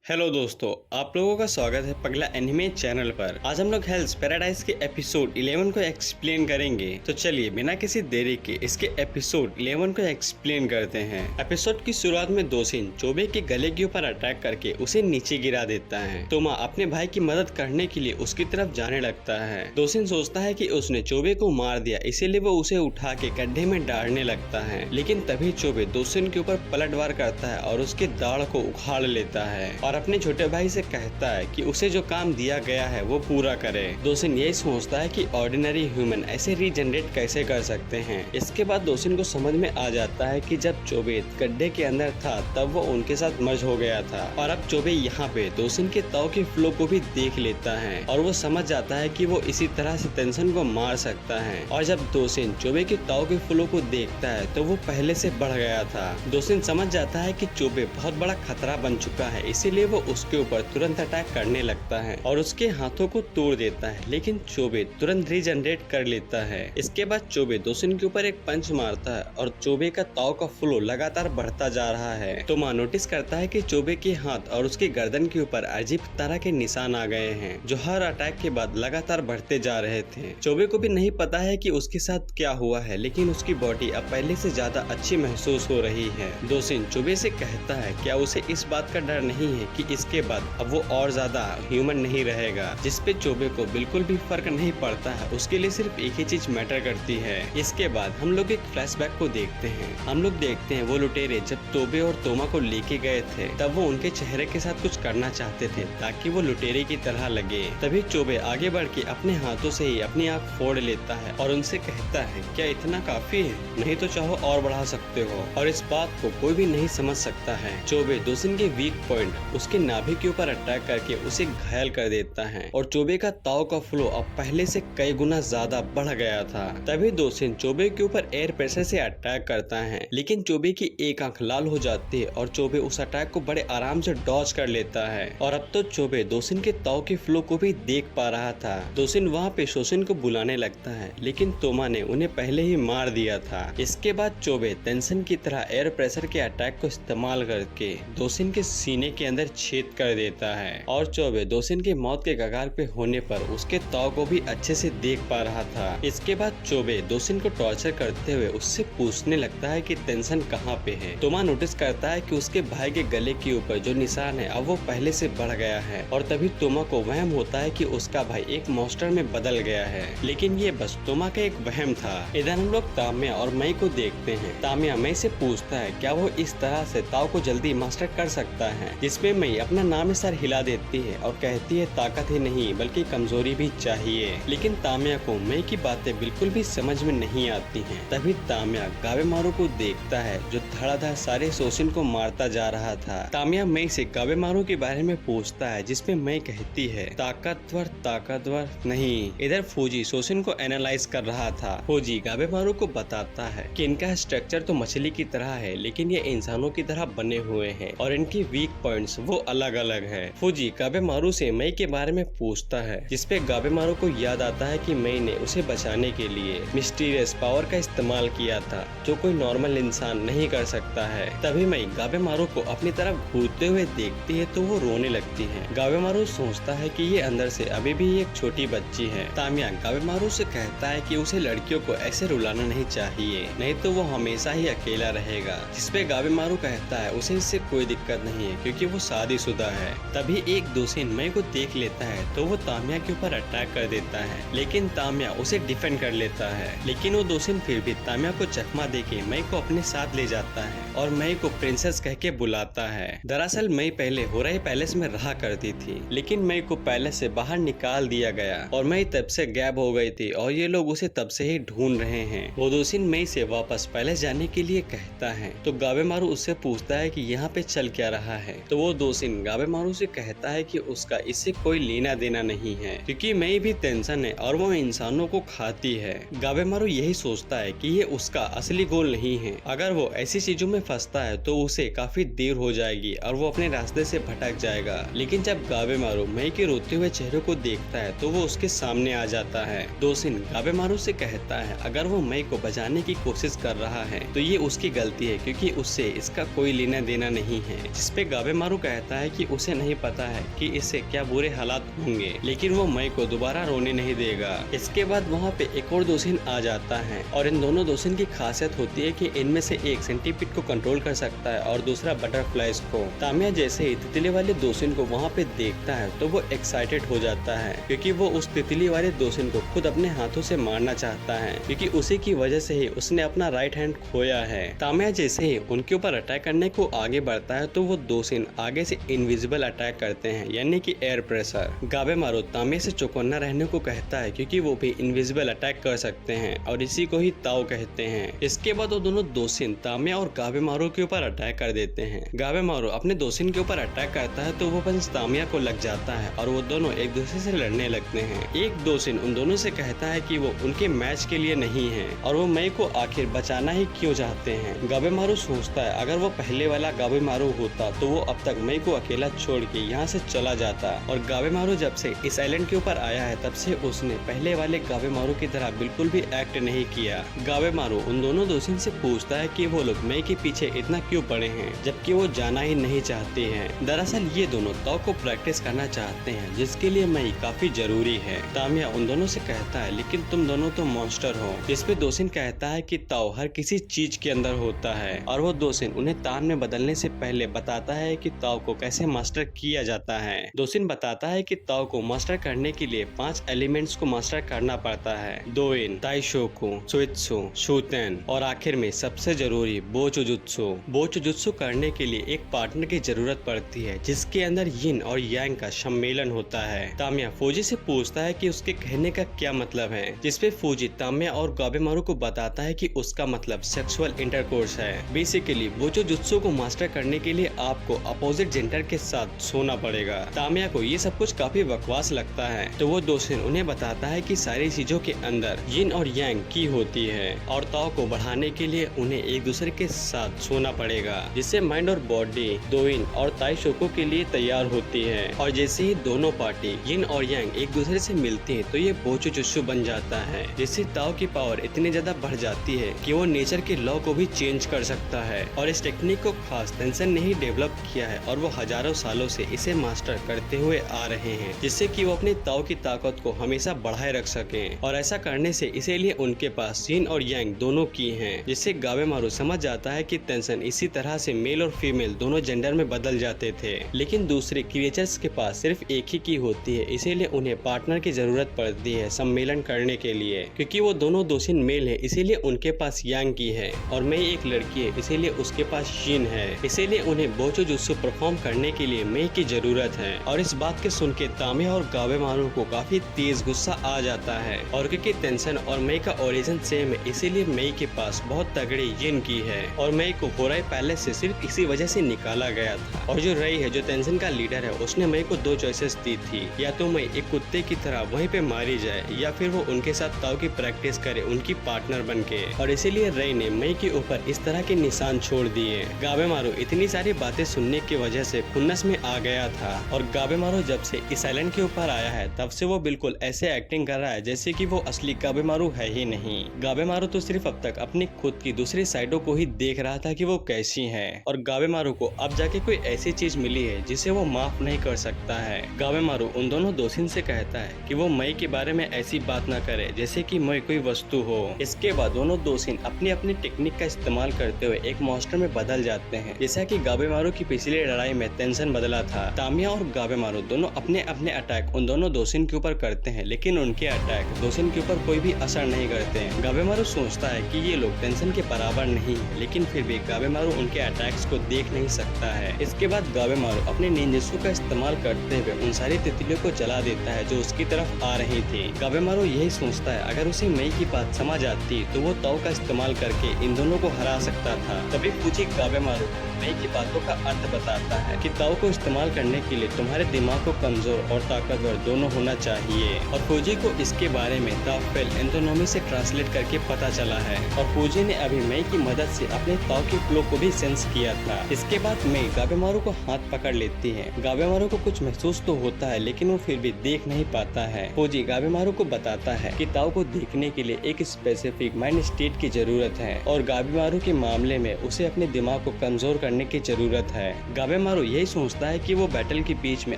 Hello दोस्तों, आप लोगों का स्वागत है पगला एनिमे चैनल पर। आज हम लोग हेल्स पैराडाइज के एपिसोड 11 को एक्सप्लेन करेंगे। तो चलिए बिना किसी देरी के इसके एपिसोड 11 को एक्सप्लेन करते हैं। एपिसोड की शुरुआत में दोशिन चोबे के गले के ऊपर अटैक करके उसे नीचे गिरा देता है। तोमा अपने भाई की मदद करने के लिए उसकी तरफ जाने लगता है। दोशिन सोचता है कि उसने चोबे को मार दिया, इसीलिए वो उसे उठा के गड्ढे में डालने लगता है। लेकिन तभी चोबे दोशिन के ऊपर पलटवार करता है और उसके दाढ़ को उखाड़ लेता है और अपने छोटे भाई से कहता है कि उसे जो काम दिया गया है वो पूरा करे। दोशिन यही सोचता है कि ऑर्डिनरी ह्यूमन ऐसे रीजनरेट कैसे कर सकते हैं। इसके बाद दोशिन को समझ में आ जाता है कि जब चोबे गड्ढे के अंदर था तब वो उनके साथ मर्ज हो गया था और अब चोबे यहाँ पे दोशिन के ताव के फ्लो को भी देख लेता है और वो समझ जाता है कि वो इसी तरह से टेंशन को मार सकता है। और जब दोशिन चोबे के ताव के फ्लो को देखता है तो वो पहले से बढ़ गया था। दोशिन समझ जाता है कि चोबे बहुत बड़ा खतरा बन चुका है, इसीलिए वो उसके ऊपर तुरंत अटैक करने लगता है और उसके हाथों को तोड़ देता है। लेकिन चोबे तुरंत रीजनरेट कर लेता है। इसके बाद चोबे दोशिन के ऊपर एक पंच मारता है और चोबे का ताव का फ्लो लगातार बढ़ता जा रहा है। तोमा नोटिस करता है कि चोबे के हाथ और उसके गर्दन के ऊपर अजीब तरह के निशान आ गए हैं जो हर अटैक के बाद लगातार बढ़ते जा रहे थे। चोबे को भी नहीं पता है कि उसके साथ क्या हुआ है, लेकिन उसकी बॉडी अब पहले से ज्यादा अच्छी महसूस हो रही है। दोशिन चोबे से कहता है क्या उसे इस बात का डर नहीं है कि इसके बाद अब वो और ज्यादा ह्यूमन नहीं रहेगा, जिसपे चोबे को बिल्कुल भी फर्क नहीं पड़ता है। उसके लिए सिर्फ एक ही चीज मैटर करती है। इसके बाद हम लोग एक फ्लैशबैक को देखते हैं। हम लोग देखते हैं वो लुटेरे जब तोबे और तोमा को लेके गए थे तब वो उनके चेहरे के साथ कुछ करना चाहते थे ताकि वो लुटेरे की तरह लगे। तभी चोबे आगे बढ़ के अपने हाथों से ही अपनी आँख फोड़ लेता है और उनसे कहता है क्या इतना काफी है? नहीं तो चाहो और बढ़ा सकते हो। और इस बात को कोई भी नहीं समझ सकता है। चोबे दोशिन के वीक पॉइंट उसके नाभि के ऊपर अटैक करके उसे घायल कर देता है और चोबे का ताव का फ्लो अब पहले से कई गुना ज्यादा बढ़ गया था। तभी दोशिन चोबे के ऊपर एयर प्रेशर से अटैक करता है, लेकिन चोबे की एक आंख लाल हो जाती है और चोबे उस अटैक को बड़े आराम से डॉज कर लेता है। और अब तो चोबे दोशिन के ताव के फ्लो को भी देख पा रहा था। दोशिन वहाँ पे शोशिन को बुलाने लगता है, लेकिन तोमा ने उन्हें पहले ही मार दिया था। इसके बाद चोबे टेंशन की तरह एयर प्रेशर के अटैक को इस्तेमाल करके दोशिन के सीने के अंदर छेद कर देता है और चोबे दोशिन के मौत के कगार पे होने पर उसके ताव को भी अच्छे से देख पा रहा था। इसके बाद चोबे दोशिन को टॉर्चर करते हुए उससे पूछने लगता है कि टेंशन कहाँ पे है। तोमा नोटिस करता है कि उसके भाई के गले के ऊपर जो निशान है अब वो पहले से बढ़ गया है और तभी तोमा को वहम होता है कि उसका भाई एक मॉन्स्टर में बदल गया है। लेकिन ये बस तोमा का एक वहम था। इधर हम लोग तामिया और मई को देखते हैं। तामिया मई से पूछता है क्या वो इस तरह से ताव को जल्दी मास्टर कर सकता है, जिसमें मई अपना नाम सर हिला देती है और कहती है ताकत ही नहीं बल्कि कमजोरी भी चाहिए। लेकिन तामिया को मई की बातें बिल्कुल भी समझ में नहीं आती हैं। तभी तामिया गाबेमारू को देखता है जो धड़ाधड़ सारे शोशिन को मारता जा रहा था। तामिया मई से गाबेमारू के बारे में पूछता है, जिसमें मई कहती है ताकतवर नहीं। इधर फौजी शोशिन को एनालाइज कर रहा था। फौजी गाबेमारू को बताता है कि इनका स्ट्रक्चर तो मछली की तरह है, लेकिन ये इंसानों की तरह बने हुए हैं और इनकी वीक पॉइंट्स वो अलग अलग है। फौजी गाबेमारू से मई के बारे में पूछता है, जिसपे गाबेमारू को याद आता है कि मई ने उसे बचाने के लिए मिस्टीरियस पावर का इस्तेमाल किया था जो कोई नॉर्मल इंसान नहीं कर सकता है। तभी मई गाबेमारू को अपनी तरफ घूरते हुए देखती है तो वो रोने लगती है। गाबेमारू सोचता है कि ये अंदर से अभी भी एक छोटी बच्ची है। तामिया गाबेमारू से कहता है कि उसे लड़कियों को ऐसे रुलाना नहीं चाहिए, नहीं तो वो हमेशा ही अकेला रहेगा। जिसपे गाबेमारू कहता है उसे इससे कोई दिक्कत नहीं है क्योंकि वो शादीशुदा है। तभी एक दोशिन मई को देख लेता है तो वो तामिया के ऊपर अटैक कर देता है, लेकिन तामिया उसे डिफेंड कर लेता है। लेकिन वो दोशिन फिर भी तामिया को चकमा देके मई को अपने साथ ले जाता है और मई को प्रिंसेस कह के बुलाता है। दरअसल मई पहले हो रहे पैलेस में रहा करती थी, लेकिन मई को पैलेस से बाहर निकाल दिया गया और मई तब से गायब हो गई थी और ये लोग उसे तब से ही ढूंढ रहे हैं। वो दोशिन मई से वापस पैलेस जाने के लिए कहता है तो गाबेमारू उससे पूछता है कि यहाँ पे चल क्या रहा है। तो वो दोशिन गाबेमारू से कहता है कि उसका इससे कोई लेना देना नहीं है क्योंकि मई भी टेंशन है और वो इंसानों को खाती है। गाबेमारू यही सोचता है कि ये उसका असली गोल नहीं है। अगर वो ऐसी चीजों में फंसता है तो उसे काफी देर हो जाएगी और वो अपने रास्ते से भटक जाएगा। लेकिन जब गाबेमारू मई के रोते हुए चेहरे को देखता है तो वो उसके सामने आ जाता है। दोशिन गाबेमारू से कहता है अगर वो मई को बचाने की कोशिश कर रहा है तो ये उसकी गलती है क्योंकि उससे इसका कोई लेना देना नहीं है। जिसपे गाबेमारू कहता कहता है कि उसे नहीं पता है कि इससे क्या बुरे हालात होंगे, लेकिन वो मई को दोबारा रोने नहीं देगा। इसके बाद वहाँ पे एक और दोषिन आ जाता है और इन दोनों दोषिन की खासियत होती है कि इनमें से एक सेंटीपीड को कंट्रोल कर सकता है और दूसरा बटरफ्लाइज को। तामिया जैसे ही तितली वाले दोषिन को वहाँ पे देखता है तो वो एक्साइटेड हो जाता है, क्योंकि वो उस तितली वाले दोषिन को खुद अपने हाथों से मारना चाहता है, क्योंकि उसी की वजह से ही उसने अपना राइट हैंड खोया है। तामिया जैसे ही उनके ऊपर अटैक करने को आगे बढ़ता है तो वो दोषिन आगे से इनविजिबल अटैक करते हैं, यानी कि एयर प्रेशर। गाबेमारू तामिया से चौकन्ना रहने को कहता है, क्योंकि वो भी इनविजिबल अटैक कर सकते हैं और इसी को ही ताओ कहते हैं। इसके बाद वो दोनों दोषिन तामिया और गाबेमारू के ऊपर अटैक कर देते हैं। गाबेमारू अपने दोषिन के ऊपर अटैक करता है तो वो पंच तामिया को लग जाता है और वो दोनों एक दूसरे से लड़ने लगते हैं। एक दोषिन उन दोनों से कहता है कि वो उनके मैच के लिए नहीं है और वो मई को आखिर बचाना ही क्यों चाहते हैं। गाबेमारू सोचता है अगर वो पहले वाला गाबेमारू होता तो वो अब तक मई को अकेला छोड़ के यहाँ से चला जाता, और गाबेमारू जब से इस आइलैंड के ऊपर आया है तब से उसने पहले वाले गाबेमारू की तरह बिल्कुल भी एक्ट नहीं किया। गाबेमारू उन दोनों दोषिन से पूछता है कि वो लोग मई के पीछे इतना क्यों पड़े हैं जबकि वो जाना ही नहीं चाहते हैं। दरअसल ये दोनों ताओ को प्रैक्टिस करना चाहते हैं, जिसके लिए मई काफी जरूरी है। तामिया उन दोनों से कहता है लेकिन तुम दोनों तो मॉन्स्टर हो। जिसपे दोषिन कहता है कि ताओ हर किसी चीज के अंदर होता है, और वो दोषिन उन्हें तान में बदलने से पहले बताता है कि ताओ को कैसे मास्टर किया जाता है। दोषिन बताता है कि ताओ को मास्टर करने के लिए 5 एलिमेंट्स को मास्टर करना पड़ता है: दोइन, ताइशोकु, सुइत्सु, शूतेन और आखिर में सबसे जरूरी बोचुजुत्सु। बोचुजुत्सु करने के लिए एक पार्टनर की जरूरत पड़ती है जिसके अंदर यिन और यांग का सम्मेलन होता है। तामिया फौजी से पूछता है कि उसके कहने का क्या मतलब है, जिसपे फौजी तामिया और गाबेमारू को बताता है कि उसका मतलब सेक्सुअल इंटरकोर्स है। बेसिकली बोचुजुत्सु को मास्टर करने के लिए आपको अपोजिट जेंडर के साथ सोना पड़ेगा। तामिया को ये सब कुछ काफी बकवास लगता है तो वो दोषिन उन्हें बताता है कि सारी चीजों के अंदर यिन और यांग की होती है और ताओ को बढ़ाने के लिए उन्हें एक दूसरे के साथ सोना पड़ेगा, जिससे माइंड और बॉडी दोइन और ताइशोको के लिए तैयार होती है। और जैसे ही दोनों पार्टी यिन और यांग एक दूसरे से मिलती है तो ये बोचुजुत्सु बन जाता है, जिससे ताओ की पावर इतनी ज्यादा बढ़ जाती है कि वो नेचर के लॉ को भी चेंज कर सकता है। और इस टेक्निक को खास तेंसन ने ही डेवलप किया है और वो हजारों सालों से इसे मास्टर करते हुए आ रहे हैं, जिससे कि वो अपने ताओ की ताकत को हमेशा बढ़ाए रख सकें। और ऐसा करने से इसीलिए उनके पास यिन और यांग दोनों की हैं, जिससे गाबेमारू समझ जाता है कि तेंसन इसी तरह से मेल और फीमेल दोनों जेंडर में बदल जाते थे, लेकिन दूसरे क्रिएचर्स के पास सिर्फ एक ही की होती है, इसीलिए उन्हें पार्टनर की जरूरत पड़ती है सम्मेलन करने के लिए। क्योंकि वो दोनों दोषिन मेल है इसीलिए उनके पास यांग की है, और मई एक लड़की है इसीलिए उसके पास यिन है, इसीलिए उन्हें बोचुजुत्सु परफॉर्म करने के लिए मई की जरूरत है। और इस बात के सुन के तामिया और गाबेमारू को काफी तेज गुस्सा आ जाता है, और क्योंकि तेंसन और मई का ओरिजिन सेम है इसीलिए मई के पास बहुत तगड़ी यिन की है, और मई को होराई पैलेस से सिर्फ इसी वजह से निकाला गया था। और जो रई है जो तेंसन का लीडर है उसने मई को 2 चॉइसेस दी थी, या तो मई एक कुत्ते की तरह वहीं पे मारी जाए या फिर वो उनके साथ ताओ की प्रैक्टिस करे उनकी पार्टनर बनके। और इसीलिए रई ने मई के ऊपर इस तरह के निशान छोड़ दिए। गाबेमारू इतनी सारी बातें सुनने की वजह से खुन्नस में आ गया था, और गाबेमारू जब से इस आइलैंड के ऊपर आया है तब से वो बिल्कुल ऐसे एक्टिंग कर रहा है जैसे कि वो असली गाबेमारू है ही नहीं। गाबेमारू तो सिर्फ अब तक अपनी खुद की दूसरी साइडों को ही देख रहा था कि वो कैसी है, और गाबेमारू को अब जाके कोई ऐसी चीज मिली है जिसे वो माफ नहीं कर सकता है। गाबेमारू उन दोनों दोषिन से कहता है कि वो मई के बारे में ऐसी बात न करे जैसे कि मई कोई वस्तु हो। इसके बाद दोनों दोषिन अपनी अपनी टेक्निक का इस्तेमाल करते हुए एक मॉन्स्टर में बदल जाते हैं, जैसा कि गाबेमारू की पिछली लड़ाई में तेंसन बदला था। तामिया और गाबेमारू दोनों अपने अपने अटैक उन दोनों दोषिन के ऊपर करते हैं, लेकिन उनके अटैक दोषिन के ऊपर कोई भी असर नहीं करते हैं। गाबेमारू सोचता है कि ये लोग तेंसन के बराबर नहीं है, लेकिन फिर भी गाबेमारू उनके अटैक्स को देख नहीं सकता है। इसके बाद गाबेमारू अपने निंजत्सु का इस्तेमाल करते हुए उन सारी तितलियों को जला देता है जो उसकी तरफ आ रही थी। गाबेमारू यही सोचता है अगर उसे मई की बात समझ आती तो वो ताओ का इस्तेमाल करके इन दोनों को हरा सकता था। तभी फौजी गाबेमारू मई की बातों का अर्थ बताता है कि ताओ को इस्तेमाल करने के लिए तुम्हारे दिमाग को कमजोर और ताकतवर दोनों होना चाहिए, और फौजी को इसके बारे में द फेल एंथोनोमी से ट्रांसलेट करके पता चला है, और फौजी ने अभी मई की मदद से अपने ताओ के फ्लो को भी सेंस किया था। इसके बाद मई गाबेमारू को हाथ पकड़ लेती है। गाबेमारू को कुछ महसूस तो होता है लेकिन वो फिर भी देख नहीं पाता है। फौजी गाबेमारू को बताता है कि ताओ को देखने के लिए एक स्पेसिफिक माइंड स्टेट की जरूरत है, और गाबेमारू के मामले में उसे अपने दिमाग को कमजोर करने की जरूरत है। गाबेमारू यही सोचता है कि वो बैटल के बीच में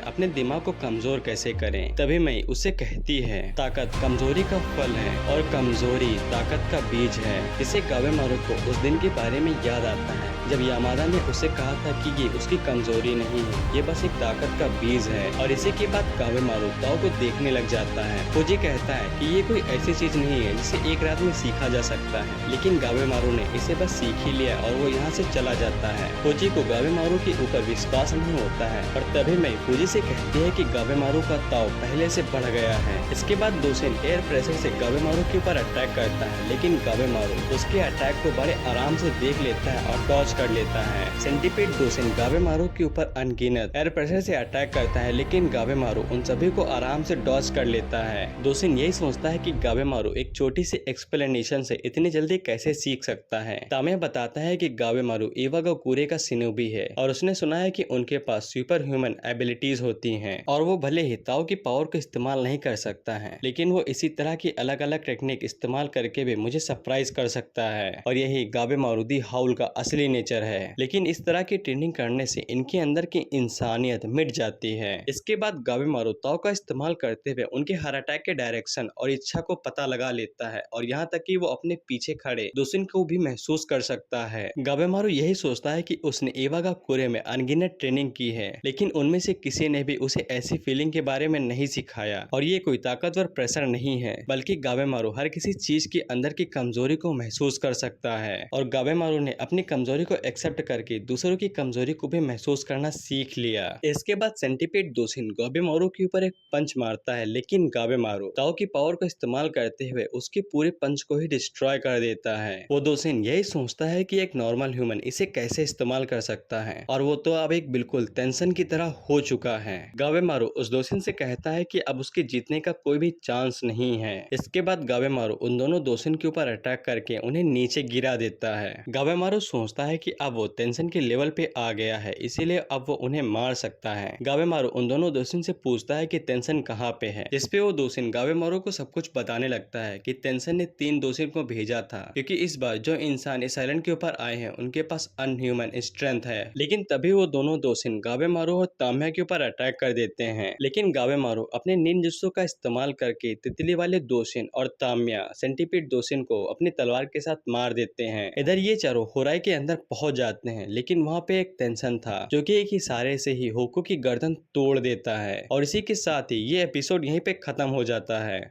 अपने दिमाग को कमजोर कैसे करें। तभी मई उसे कहती है ताकत कमजोरी का फल है और कमजोरी ताकत का बीज है। इसे गाबेमारू को उस दिन के बारे में याद आता है जब यामादा ने उसे कहा था कि ये उसकी कमजोरी नहीं है, ये बस एक ताकत का बीज है। और इसी के बाद गाबेमारू ताओ को देखने लग जाता है। फूजी कहता है कि ये कोई ऐसी चीज नहीं है जिसे एक रात में सीखा जा सकता है, लेकिन गाबेमारू ने इसे बस सीख ही लिया और वो यहाँ से चला जाता है। फूजी को गाबेमारू के ऊपर विश्वास नहीं होता है और तभी मैं फूजी से कहती है कि गाबेमारू का ताव पहले से बढ़ गया है। इसके बाद दोसेन एयर प्रेशर से गाबेमारू के ऊपर अटैक करता है, लेकिन गाबेमारू उसके अटैक को बड़े आराम से देख लेता है और डॉज कर लेता है। सेंटीपीड दोसेन गाबेमारू के ऊपर अनगिनत एयर प्रेशर से अटैक करता है, लेकिन गाबेमारू उन सभी को आराम से डॉज कर लेता है। दोसेन यही सोचता है कि गाबेमारू एक छोटी सी एक्सप्लेनेशन से इतनी जल्दी कैसे सीख सकता है। तामिया बताता है कि गाबेमारू इवागाकुरे का शिनोबी है और उसने सुना है कि उनके पास सुपर ह्यूमन एबिलिटीज होती हैं और वो भले ही ताओ की पावर को इस्तेमाल नहीं कर सकता है, लेकिन वो इसी तरह की अलग अलग टेक्निक इस्तेमाल करके भी मुझे सरप्राइज कर सकता है। और यही गाबेमारू दी हाउल का असली नेचर है। लेकिन इस तरह की ट्रेनिंग करने से इनके अंदर की इंसानियत मिट जाती है। इसके बाद गाबेमारू ताओ का इस्तेमाल करते हुए उनके हर अटैक के डायरेक्शन और इच्छा को पता लगा लेता है और यहाँ तक कि वो अपने पीछे खड़े दोशिन को भी महसूस कर सकता है। गाबेमारू यही सोचता है कि उसने इवागाकुरे में अनगिनत ट्रेनिंग की है, लेकिन उनमें से किसी ने भी उसे ऐसी फीलिंग के बारे में नहीं सिखाया। और ये कोई ताकतवर प्रेशर नहीं है, बल्कि गाबेमारू हर किसी चीज के अंदर की कमजोरी को महसूस कर सकता है और गाबेमारू ने अपनी कमजोरी को एक्सेप्ट करके दूसरों की कमजोरी को भी महसूस करना सीख लिया। इसके बाद सेंटीपीड दोशिन गाबेमारू के ऊपर एक पंच मारता है, लेकिन गाबेमारू ताओ की पावर को इस्तेमाल करते हुए उसके पूरे पंच को ही डिस्ट्रॉय कर देता है। वो दोशिन यही सोचता है कि एक नॉर्मल ह्यूमन इसे कैसे इस्तेमाल कर सकता है और वो तो अब एक बिल्कुल टेंशन की तरह हो चुका है। गाबेमारू उस दोशिन से कहता है कि अब उसके जीतने का कोई भी चांस नहीं है। इसके बाद गाबेमारू उन दोनों दोशिन के ऊपर अटैक करके उन्हें नीचे गिरा देता है। गाबेमारू सोचता है कि अब वो टेंशन के लेवल पे आ गया है, इसीलिए अब वो उन्हें मार सकता है। गाबेमारू उन दोनों दोशिन से पूछता है कि टेंशन कहाँ पे है, जिसपे वो दोशिन गाबेमारू को सब कुछ बताने लगता है कि टेंशन ने 3 दोशिन को भेजा था क्योंकि इस बार जो इंसान इस आइलैंड के ऊपर आए हैं उनके पास अनह्यूमन स्ट्रेंथ है। लेकिन तभी वो दोनों दोशिन गाबेमारू और तामिया के ऊपर अटैक कर देते हैं, लेकिन गाबेमारू अपने निंजुत्सु का इस्तेमाल करके तितली वाले दोशिन और तामिया सेंटीपीड दोशिन को अपनी तलवार के साथ मार देते हैं। इधर ये चारों होराई के अंदर पहुंच जाते हैं, लेकिन वहाँ पे एक टेंशन था जो कि एक इशारे से ही होको की गर्दन तोड़ देता है। और इसी के साथ ही ये एपिसोड यहीं पे खत्म हो जाता है।